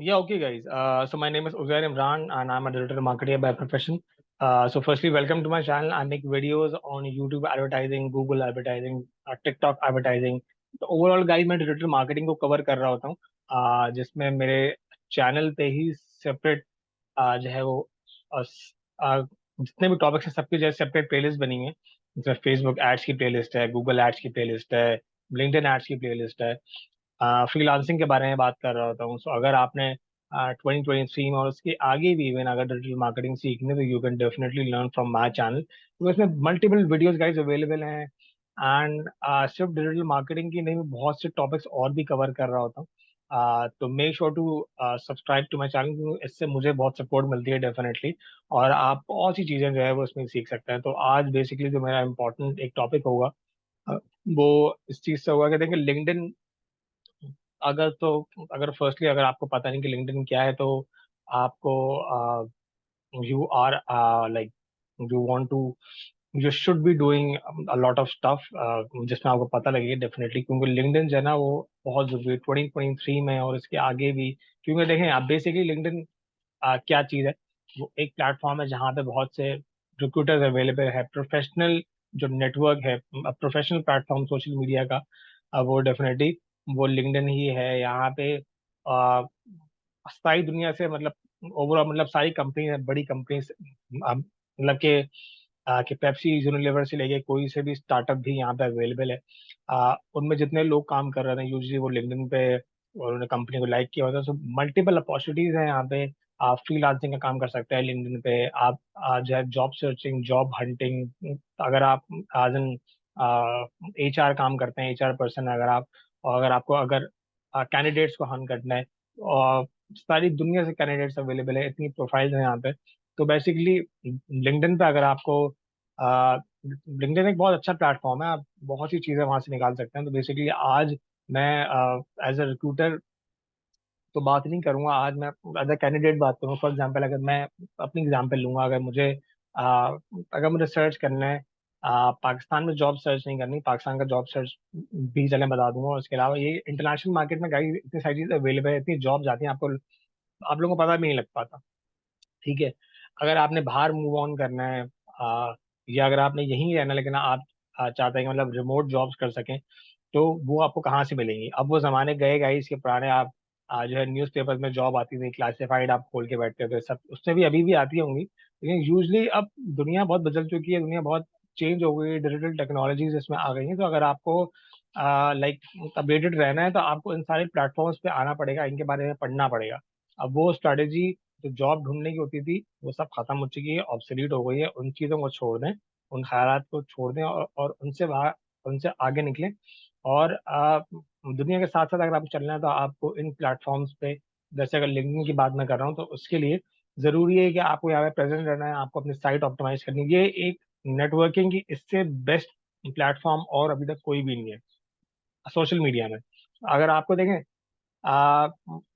Yeah, okay, guys. So my name is Uzair Imran, and I'm a digital marketer by profession. So firstly, welcome to my channel. I make videos on YouTube advertising, Google advertising, TikTok advertising. तो overall guys मैं digital marketing को cover कर रहा होता हूँ, जिसमें मेरे channel पे ही सेपरेट जो है वो अ, स- आ, जितने भी टॉपिक्स हैं सबकी जो है सेपरेट प्लेलिस्ट बनी है। जिसमें फेसबुक एड्स की प्लेलिस्ट है, गूगल एड्स की प्लेलिस्ट है, लिंक्डइन एड्स की प्लेलिस्ट है। फ्रीलांसिंग के बारे में बात कर रहा होता हूँ। सो अगर आपने 2023 में और उसके आगे भी इवन अगर डिजिटल मार्केटिंग सीखने, तो you can definitely learn from my channel, तो इसमें मल्टीपल वीडियोस गाइस अवेलेबल हैं। एंड सिर्फ डिजिटल मार्केटिंग की नहीं, मैं बहुत से टॉपिक्स और भी कवर कर रहा होता हूँ। तो make sure to subscribe to my channel, क्योंकि इससे मुझे बहुत सपोर्ट मिलती है डेफिनेटली। और आप बहुत सी चीज़ें जो है वो इसमें सीख सकते हैं। तो आज बेसिकली जो मेरा इंपॉर्टेंट एक टॉपिक होगा, अ, वो इस चीज़ से होगा कि देखिए लिंक्डइन, अगर तो अगर फर्स्टली अगर आपको पता नहीं कि लिंक्डइन क्या है, तो आपको you are like you want to you should be doing a lot of stuff जिसमें आपको पता लगेगा डेफिनेटली, क्योंकि लिंक्डइन जो है ना वो बहुत जरूरी है 2023 में और इसके आगे भी। क्योंकि देखें आप बेसिकली लिंक्डइन क्या चीज़ है, वो एक प्लेटफॉर्म है जहाँ पे बहुत से रिक्रूटर्स अवेलेबल है, प्रोफेशनल जो नेटवर्क है, प्रोफेशनल प्लेटफॉर्म सोशल मीडिया का, वो डेफिनेटली वो लिंक्डइन ही है। यहाँ पे सारी दुनिया से मतलब ओवरऑल मतलब सारी कंपनी है, बड़ी कंपनी मतलब कि पेप्सी यूनिलीवर से लेके कोई से भी स्टार्टअप भी यहाँ पे अवेलेबल है। उनमें जितने लोग काम कर रहे थे यूजली वो लिंक्डइन पे और उन्होंने कंपनी को लाइक किया होता है। सो मल्टीपल अपॉर्चुनिटीज हैं यहाँ पे। आप फ्रीलांसिंग का काम कर सकते हैं लिंक्डइन पे। आप जो है जॉब सर्चिंग, जॉब हंटिंग, अगर आप एज एन HR काम करते हैं, HR पर्सन अगर आप, और अगर आपको अगर कैंडिडेट्स को हंट करना है, और सारी दुनिया से कैंडिडेट्स अवेलेबल है, इतनी प्रोफाइल्स हैं यहाँ पे। तो बेसिकली लिंक्डइन पे अगर आपको लिंक्डइन एक बहुत अच्छा प्लेटफॉर्म है, आप बहुत सी चीज़ें वहाँ से निकाल सकते हैं। तो बेसिकली आज मैं एज अ रिक्रूटर तो बात नहीं करूंगा, आज मैं एज अ कैंडिडेट बात करूँ। फॉर एग्जांपल अगर मैं अपनी एग्जांपल लूंगा, अगर मुझे सर्च करना है, पाकिस्तान में जॉब सर्च नहीं करनी, पाकिस्तान का जॉब सर्च भी चलें बता दूंगा। और इसके अलावा ये इंटरनेशनल मार्केट में गाइस इतनी सारी चीज़ अवेलेबल है, इतनी जॉब्स आती हैं, आपको आप लोगों को पता भी नहीं लग पाता। ठीक है, अगर आपने बाहर मूव ऑन करना है, या अगर आपने यहीं रहना लेकिन आप चाहते हैं कि मतलब रिमोट जॉब्स कर सकें, तो वो आपको कहाँ से मिलेंगी? अब वो जमाने गए गाइस के पुराने। आप जो है न्यूज़पेपर में जॉब आती थी, क्लासिफाइड आप खोल के बैठते थे, सब उसमें भी अभी भी आती होंगी, लेकिन यूजली अब दुनिया बहुत बदल चुकी है, दुनिया बहुत चेंज हो गई है, डिजिटल टेक्नोलॉजीज इसमें आ गई हैं। तो अगर आपको लाइक अपडेटेड रहना है, तो आपको इन सारे प्लेटफॉर्म्स पे आना पड़ेगा, इनके बारे में पढ़ना पड़ेगा। अब वो स्ट्रेटेजी जो जॉब ढूंढने की होती थी वो सब खत्म हो चुकी है, ऑब्सोलीट हो गई है। उन चीज़ों को छोड़ दें, उन ख्यालात को छोड़ दें, और उनसे बाहर, उनसे आगे निकलें। और दुनिया के साथ साथ अगर आपको चलना है, तो आपको इन प्लेटफॉर्म्स पे, जैसे अगर लिंक्डइन की बात मैं कर रहा हूँ, तो उसके लिए ज़रूरी है कि आपको यहाँ पे प्रेजेंट रहना है, आपको अपनी साइट ऑप्टिमाइज करनी है। ये एक नेटवर्किंग की इससे बेस्ट प्लेटफॉर्म और अभी तक कोई भी नहीं है सोशल मीडिया में। अगर आपको देखें,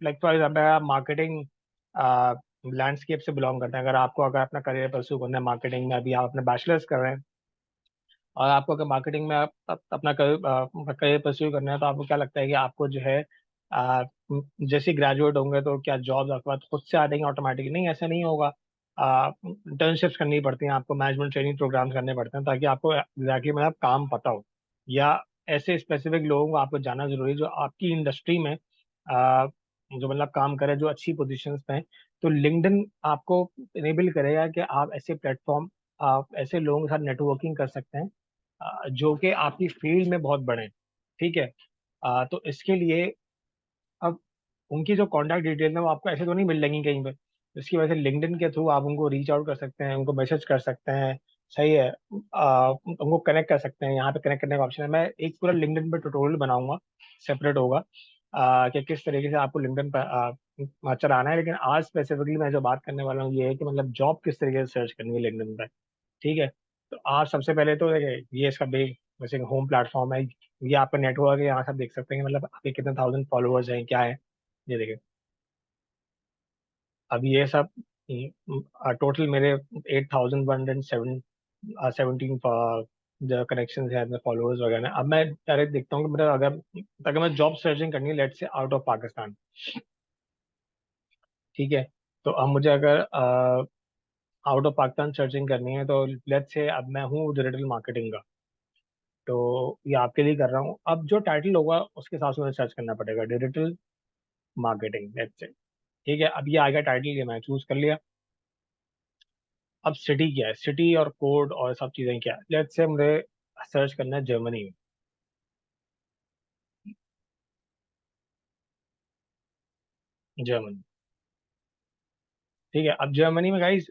लाइक फॉर एग्जाम्पल आप मार्केटिंग लैंडस्केप से बिलोंग करते हैं, अगर आपको अगर अपना करियर परस्यू करना है मार्केटिंग में, अभी आप अपने बैचलर्स कर रहे हैं, और आपको अगर मार्केटिंग में अपना करियर परस्यू करना है, तो आपको क्या लगता है कि आपको जो है आ, जैसे ग्रेजुएट होंगे तो क्या जॉब्स आपके पास खुद से आ जाएंगे ऑटोमेटिकली? नहीं, ऐसा नहीं होगा। इंटर्नशिप्स करनी पड़ती हैं आपको, मैनेजमेंट ट्रेनिंग प्रोग्राम्स करने पड़ते हैं, ताकि आपको एग्जैक्टली मतलब काम पता हो, या ऐसे स्पेसिफिक लोगों को आपको जाना जरूरी है जो आपकी इंडस्ट्री में जो मतलब काम करे, जो अच्छी पोजीशंस पे हैं। तो लिंक्डइन आपको इनेबल करेगा कि आप ऐसे प्लेटफॉर्म, आप ऐसे लोगों के साथ नेटवर्किंग कर सकते हैं जो कि आपकी फील्ड में बहुत बड़े हैं। ठीक है, तो इसके लिए अब उनकी जो कॉन्टैक्ट डिटेल है वो आपको ऐसे तो नहीं मिल लेंगी कहीं पे। इसकी वजह से लिंक्डइन के थ्रू आप उनको रीच आउट कर सकते हैं, उनको मैसेज कर सकते हैं। सही है, उनको कनेक्ट कर सकते हैं। यहाँ पे कनेक्ट करने का ऑप्शन है, मैं एक पूरा लिंक्डइन पे ट्यूटोरियल बनाऊंगा, सेपरेट होगा, कि किस तरीके से आपको लिंक्डइन पर चलाना है। लेकिन आज स्पेसिफिकली मैं जो बात करने वाला हूँ ये है कि मतलब जॉब किस तरीके से सर्च करनी है लिंक्डइन पर। ठीक है, तो आप सबसे पहले तो देखिए, ये इसका बेस वैसे होम प्लेटफॉर्म है, ये आपका नेटवर्क है, यहाँ से आप देख सकते हैं कि मतलब आपके कितने थाउजेंड फॉलोअर्स हैं, क्या है। ये देखिए, अब ये सब टोटल मेरे 8,107 17 जो कनेक्शन है, फॉलोअर्स वगैरह। अब मैं डायरेक्ट देखता हूँ कि मतलब अगर अगर मैं जॉब सर्चिंग करनी है let's say out of Pakistan, ठीक है। तो अब मुझे अगर आउट ऑफ पाकिस्तान सर्चिंग करनी है, तो लेट्स से अब मैं हूँ डिजिटल मार्केटिंग का, तो ये आपके लिए कर रहा हूँ। अब जो टाइटल होगा उसके हिसाब से मुझे सर्च करना पड़ेगा, डिजिटल मार्केटिंग लेट्स से। ठीक है, अब ये आएगा टाइटल, ये मैं चूज कर लिया। अब सिटी क्या है, सिटी और कोड और सब चीज़ें क्या है, लेट्स से मुझे सर्च करना है जर्मनी में। जर्मनी, ठीक है। अब जर्मनी में गाइस,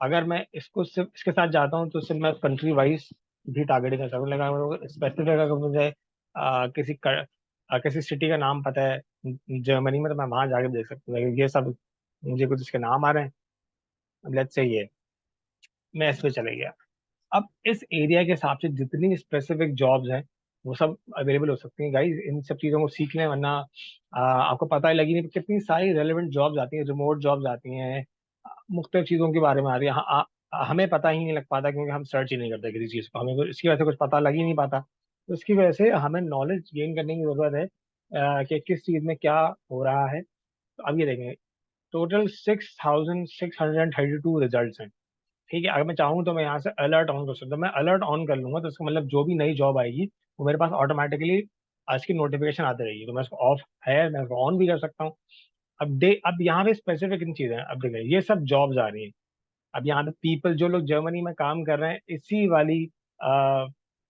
अगर मैं इसको सिर्फ इसके साथ जाता हूँ तो सिर्फ मैं कंट्री वाइज भी टारगेटिंग कर सकता हूँ। लगा स्पेसिफिक अगर मुझे किसी सिटी का नाम पता है जर्मनी में, तो मैं वहां जाके देख सकता हूँ ये सब, मुझे कुछ इसके नाम आ रहे हैं। लेट्स से ये मैं इस पे चले गया। अब इस एरिया के हिसाब से जितनी स्पेसिफिक जॉब्स हैं वो सब अवेलेबल हो सकती हैं गाइस। इन सब चीज़ों को सीख लें, वरना आपको पता ही लगी नहीं कितनी सारी रेलेवेंट जॉब्स आती हैं, रिमोट जॉब्स आती हैं, मुख्तलिफ चीज़ों के बारे में आ रही है। हमें पता ही नहीं लग पाता क्योंकि हम सर्च ही नहीं करते किसी चीज़ को, हमें इसकी वजह से कुछ पता लग ही नहीं पाता। तो इसकी वजह से हमें नॉलेज गेन करने की ज़रूरत है कि किस चीज़ में क्या हो रहा है। तो अब ये देखें, टोटल 6,632 रिजल्ट हैं। ठीक है, अगर मैं चाहूँ तो मैं यहाँ से अलर्ट ऑन कर सकता हूँ। मैं अलर्ट ऑन कर लूंगा तो इसका मतलब जो भी नई जॉब आएगी वो मेरे पास ऑटोमेटिकली आज की नोटिफिकेशन आती रहेगी। तो मैं इसको ऑफ है, मैं इसको ऑन भी कर सकता हूँ। अब यहाँ पे स्पेसिफिक इन चीज़ें हैं। अब देखिए ये सब जॉब्स आ रही हैं। अब यहाँ पे पीपल जो लोग जर्मनी में काम कर रहे हैं इसी वाली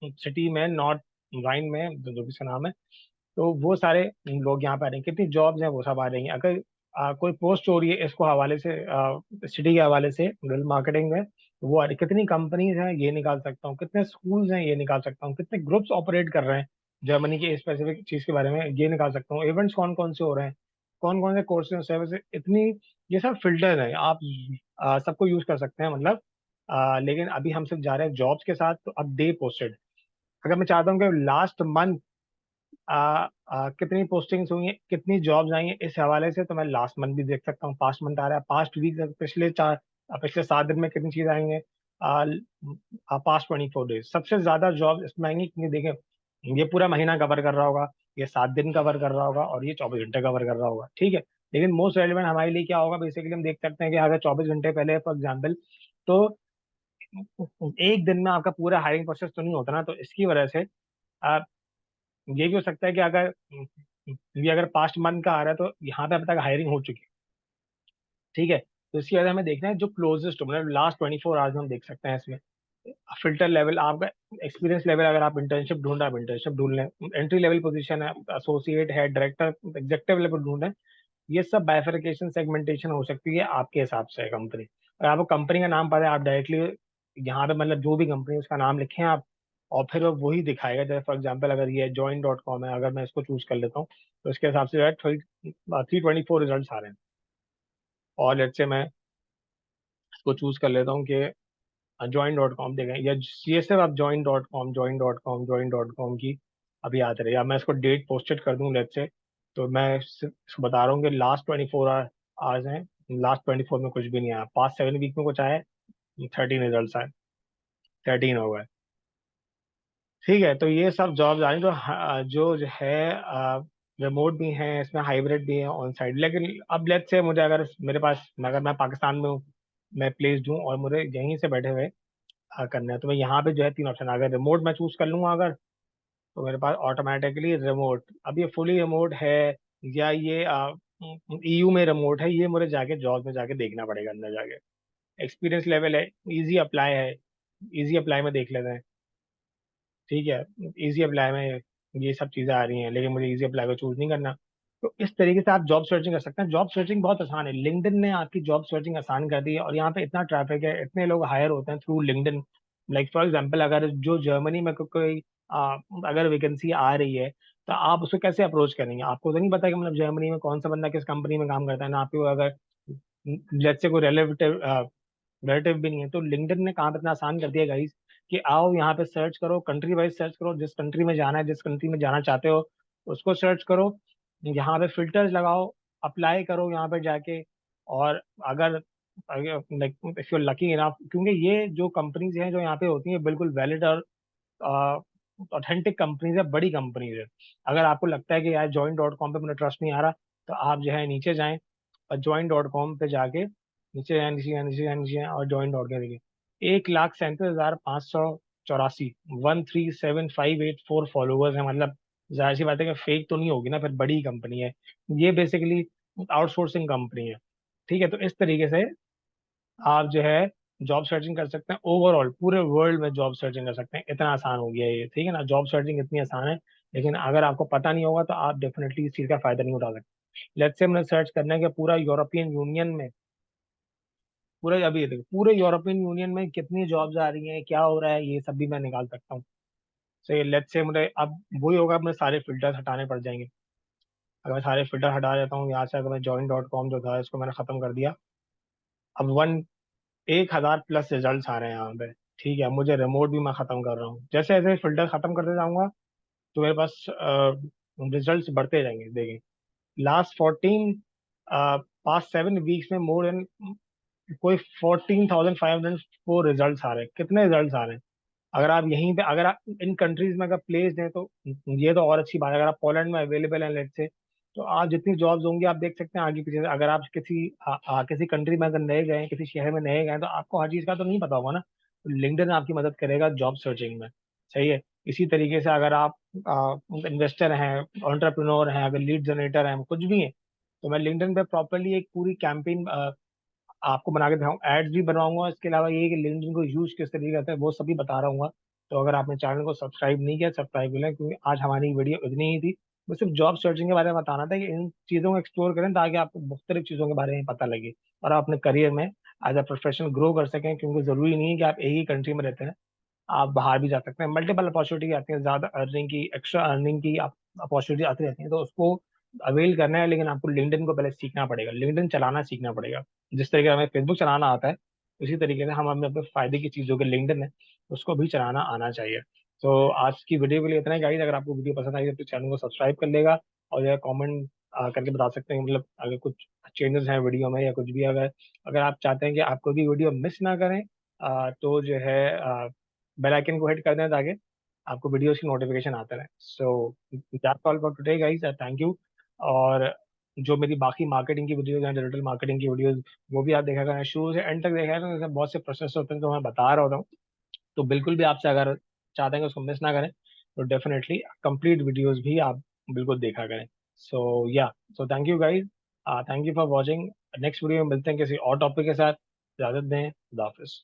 सिटी में, नॉर्थ राइन में, जो भी इसका नाम है, तो वो सारे लोग यहाँ पे आ रहे हैं। कितनी जॉब्स हैं वो सब आ रही हैं। अगर कोई पोस्ट हो रही है इसको हवाले से, सिटी के हवाले से डिजिटल मार्केटिंग में, तो वो आ रही। कितनी कंपनीज हैं ये निकाल सकता हूँ, कितने स्कूल्स हैं ये निकाल सकता हूँ, कितने ग्रुप्स ऑपरेट कर रहे हैं जर्मनी की स्पेसिफिक चीज के बारे में ये निकाल सकता हूँ, इवेंट्स कौन कौन से हो रहे हैं, कौन कौन से कोर्सेज सर्विस, इतनी ये सब फिल्टर है। आप सबको यूज कर सकते हैं, मतलब लेकिन अभी हम सिर्फ जा रहे हैं जॉब्स के साथ। तो अब डे पोस्टेड, अगर मैं चाहता हूँ कि लास्ट मंथ कितनी पोस्टिंग्स हुई हैं, कितनी जॉब्स आई हैं, इस हवाले से तो मैं लास्ट मंथ भी देख सकता हूँ, पास्ट मंथ आ रहा है, पास्ट वीक, पिछले 7 दिन में कितनी चीज़ आई हैं, पास्ट 24 डेज सबसे ज्यादा जॉब इसमें आएंगी। क्योंकि देखें ये पूरा महीना कवर कर रहा होगा, ये 7 दिन कवर कर रहा होगा, और ये 24 घंटे कवर कर रहा होगा। ठीक है, लेकिन मोस्ट रेलिवेंट हमारे लिए क्या होगा, बेसिकली हम देख सकते हैं कि अगर 24 घंटे पहले फॉर एग्जाम्पल, तो एक दिन में आपका पूरा हायरिंग प्रोसेस तो नहीं होता ना, तो इसकी वजह से ये भी हो सकता है कि अगर ये अगर पास्ट मंथ का आ रहा है तो यहाँ पे अब तक हायरिंग हो चुकी है। ठीक है, तो इसकी वजह से हमें देखना है जो क्लोजेस्ट हो, मतलब लास्ट 24 आवर्स में हम देख सकते हैं इसमें। फिल्टर लेवल आपका, एक्सपीरियंस लेवल, अगर आप इंटर्नशिप ढूंढ रहे हैं आप इंटर्नशिप ढूंढ लें, एंट्री लेवल पोजीशन है, एसोसिएट है, डायरेक्टर, एग्जेक्टिव लेवल ढूंढ रहे हैं, ये सब बाइफरकेशन सेगमेंटेशन हो सकती है आपके हिसाब से कंपनी। और आपको कंपनी का नाम पता है, आप डायरेक्टली यहाँ पे मतलब जो भी कंपनी है उसका नाम लिखें आप, और फिर वो वही दिखाएगा। जैसे फॉर एग्जाम्पल अगर ये join.com है, अगर मैं इसको चूज कर लेता हूँ तो इसके हिसाब से जो है 324 रिजल्ट आ रहे हैं। और लेट्स से मैं इसको चूज कर लेता हूँ कि join.com देखें, या ये सिर्फ आप join.com की अभी आते रही। अब मैं इसको डेट पोस्टेड कर दूँ लेट्स से, तो मैं सिर्फ इसको बता रहा हूँ कि लास्ट 24 आवर्स हैं, लास्ट 24 में कुछ भी नहीं आया, पास्ट 7 वीक में कुछ आया, 13 रिजल्ट आए, 13 हो गए। ठीक है, तो ये सब जॉब्स आ रही जो जो है रिमोट भी हैं, इसमें हाइब्रिड भी है, ऑन साइड। लेकिन अब लेट्स से मुझे अगर मेरे पास, अगर मैं पाकिस्तान में हूँ, मैं प्लेस्ड हूँ और मुझे यहीं से बैठे हुए करना है, तो मैं यहाँ पे जो है 3 ऑप्शन, अगर रिमोट मैं चूज कर लूंगा अगर, तो मेरे पास ऑटोमेटिकली रिमोट, अब ये फुली रिमोट है या ये ईयू में रिमोट है, ये मुझे जाके जॉब में जाके देखना पड़ेगा अंदर जाके। एक्सपीरियंस लेवल है, इजी अप्लाई है, इजी अप्लाई में देख लेते हैं। ठीक है, इजी अप्लाई में ये सब चीज़ें आ रही हैं, लेकिन मुझे इजी अप्लाई को चूज नहीं करना। तो इस तरीके से आप जॉब सर्चिंग कर सकते हैं। जॉब सर्चिंग बहुत आसान है, लिंक्डइन ने आपकी जॉब सर्चिंग आसान कर दी है, और यहाँ पे इतना ट्रैफिक है, इतने लोग हायर होते हैं through LinkedIn. Like for example अगर जो जर्मनी में कोई अगर वैकेंसी आ रही है, तो आप उसको कैसे अप्रोच करेंगे, आपको तो नहीं पता कि मतलब जर्मनी में कौन सा बंदा किस कंपनी में काम करता है ना, आपको अगर लेट्स से कोई रिलेटिव भी नहीं है, तो लिंक्डइन ने काम इतना आसान कर दिया गाइस कि आओ यहाँ पे सर्च करो, कंट्री वाइज सर्च करो, जिस कंट्री में जाना है, जिस कंट्री में जाना चाहते हो उसको सर्च करो, यहाँ पे फिल्टर्स लगाओ, अप्लाई करो यहाँ पे जाके। और अगर like if you lucky enough, क्योंकि ये जो कंपनीज हैं जो यहाँ पे होती हैं बिल्कुल वैलिड और ऑथेंटिक कंपनीज है, बड़ी कंपनीज है। अगर आपको लगता है कि यार join.com पे मुझे ट्रस्ट नहीं आ रहा, तो आप जो है नीचे जाएं, join.com पे जाके नीचे आए, नीचे आए, नीचे आए, नीचे आए, और ज्वाइन डॉट के देखिए 1,37,584 137,584 फॉलोअर्स हैं। मतलब जाहिर सी बात है कि फेक तो नहीं होगी ना, फिर बड़ी कंपनी है ये, बेसिकली आउटसोर्सिंग कंपनी है। ठीक है, तो इस तरीके से आप जो है जॉब सर्चिंग कर सकते हैं, ओवरऑल पूरे वर्ल्ड में जॉब सर्चिंग कर सकते हैं। इतना आसान हो गया है ये, ठीक है ना, जॉब सर्चिंग इतनी आसान है। लेकिन अगर आपको पता नहीं होगा तो आप डेफिनेटली इस चीज़ का फायदा नहीं उठा सकते। लेट्स से हमने सर्च करना है कि पूरा यूरोपियन यूनियन में, पूरे अभी देखो पूरे यूरोपियन यूनियन में कितनी जॉब्स आ रही हैं, क्या हो रहा है, ये सब भी मैं निकाल सकता हूँ। सही, लेट्स से मुझे अब वही होगा, अपने सारे फिल्टर्स हटाने पड़ जाएंगे। अगर मैं सारे फिल्टर हटा देता हूँ यहाँ से, अगर मैं join.com जो था इसको मैंने खत्म कर दिया, अब 1,000 प्लस रिजल्ट आ रहे हैं यहाँ पे। ठीक है, मुझे रिमोट भी मैं खत्म कर रहा हूँ, जैसे जैसे फिल्टर खत्म करते जाऊंगा तो मेरे पास रिजल्ट्स बढ़ते जाएंगे। देखिए लास्ट 14 पास्ट 7 वीक्स में मोर देन कोई 14,504 रिजल्ट आ रहे हैं। कितने रिजल्ट आ रहे हैं? अगर आप यहीं पे, अगर आप इन कंट्रीज में अगर प्लेस्ड हैं तो ये तो और अच्छी बात है। अगर आप पोलैंड में अवेलेबल हैं लेट से, तो आप जितनी जॉब्स होंगी आप देख सकते हैं आगे पीछे से। अगर आप किसी कंट्री में अगर नए गए हैं, किसी शहर में नए गए हैं, तो आपको हर चीज़ का तो नहीं पता होगा ना, तो लिंक्डइन आपकी मदद करेगा जॉब सर्चिंग में। सही है। इसी तरीके से अगर आप इन्वेस्टर हैं, एंटरप्रेन्योर हैं, अगर लीड जनरेटर हैं, कुछ भी हैं, तो मैं लिंक्डइन पे प्रॉपरली एक पूरी कैंपेन आपको बना के दिखाऊँ, एड्स भी बनवाऊंगा। इसके अलावा ये कि लिंक्डइन को यूज किस तरीके करते हैं वो सभी बता रहा हूँ। तो अगर आपने चैनल को सब्सक्राइब नहीं किया, सब्सक्राइब कर लें, क्योंकि आज हमारी वीडियो इतनी ही थी। मैं सिर्फ जॉब सर्चिंग के बारे में बताना था कि इन चीज़ों को एक्सप्लोर करें ताकि आपको मुख्तलिफ चीज़ों के बारे में पता लगे और आप अपने करियर में एज अ प्रोफेशनल ग्रो कर सकें। क्योंकि ज़रूरी नहीं है कि आप एक ही कंट्री में रहते हैं, आप बाहर भी जा सकते हैं। मल्टीपल अपॉर्चुनिटी आती है, ज़्यादा अर्निंग की, एक्स्ट्रा अर्निंग की अपॉर्चुनिटी आती रहती है, तो उसको अवेल करना है। लेकिन आपको लिंक्डइन को पहले सीखना पड़ेगा, लिंक्डइन चलाना सीखना पड़ेगा। जिस तरीके से हमें फेसबुक चलाना आता है, उसी तरीके से हम हमें अपने फायदे की चीज़ जो कि लिंक्डइन है उसको भी चलाना आना चाहिए। तो आज की वीडियो के लिए इतना ही गाइस। अगर आपको वीडियो पसंद आई तो चैनल को सब्सक्राइब कर लेगा, और यह कमेंट करके बता सकते हैं, मतलब अगर कुछ चेंजेस हैं वीडियो में या कुछ भी। अगर अगर आप चाहते हैं कि आपको भी वीडियो मिस ना करें, तो जो है बेल आइकन को हिट कर दें ताकि आपको वीडियोस की नोटिफिकेशन आते रहे। So that's all for today guys, thank you. और जो मेरी बाकी मार्केटिंग की वीडियोज हैं, डिजिटल मार्केटिंग की वीडियोज, वो भी आप देखा करें, शुरू से एंड तक देखा करें। जैसे बहुत से प्रोसेस होते हैं तो मैं बता रहा होता हूँ, तो बिल्कुल भी आपसे अगर चाहते हैं कि उसको मिस ना करें, तो डेफिनेटली कंप्लीट वीडियोज भी आप बिल्कुल देखा करें। सो या, so thank you guys, thank you for watching. Next video में मिलते हैं किसी और टॉपिक के साथ। इजाजत दें, खुदा हाफिज़।